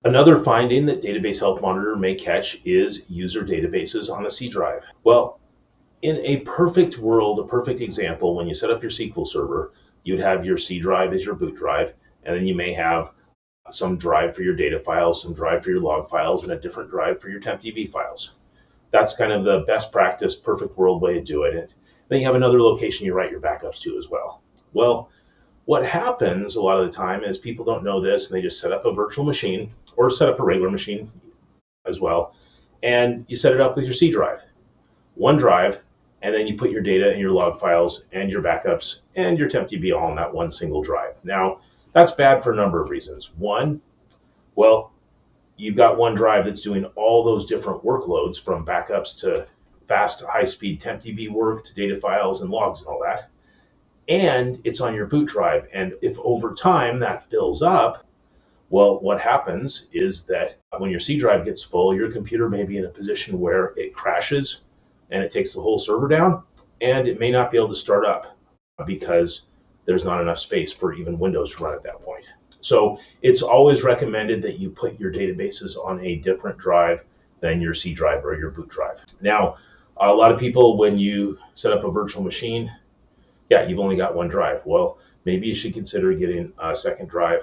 Another finding that Database Health Monitor may catch is user databases on a C drive. Well, in a perfect world, a perfect example, when you set up your SQL Server, you'd have your C drive as your boot drive, and then you may have some drive for your data files, some drive for your log files, and a different drive for your tempdb files. That's kind of the best practice, perfect world way to do it. And then you have another location you write your backups to as well. Well, what happens a lot of the time is people don't know this and they just set up a virtual machine or set up a regular machine as well. And you set it up with your C drive, one drive, and then you put your data and your log files and your backups and your tempdb all in that one single drive. Now, that's bad for a number of reasons. One, well, you've got one drive that's doing all those different workloads from backups to fast, high-speed tempdb work to data files and logs and all that. And it's on your boot drive. And if over time that fills up, well, what happens is that when your C drive gets full, your computer may be in a position where it crashes and it takes the whole server down, and it may not be able to start up because there's not enough space for even Windows to run at that point. So it's always recommended that you put your databases on a different drive than your C drive or your boot drive. Now, a lot of people, when you set up a virtual machine, yeah, you've only got one drive. Well, maybe you should consider getting a second drive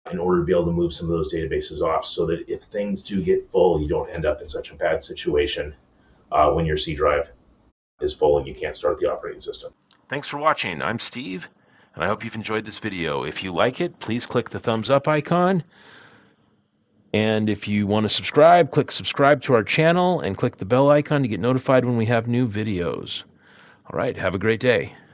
in order to be able to move some of those databases off so that if things do get full, you don't end up in such a bad situation when your C drive is full and you can't start the operating system. Thanks for watching. I'm Steve, and I hope you've enjoyed this video. If you like it, please click the thumbs up icon. And if you want to subscribe, click subscribe to our channel and click the bell icon to get notified when we have new videos. All right, have a great day.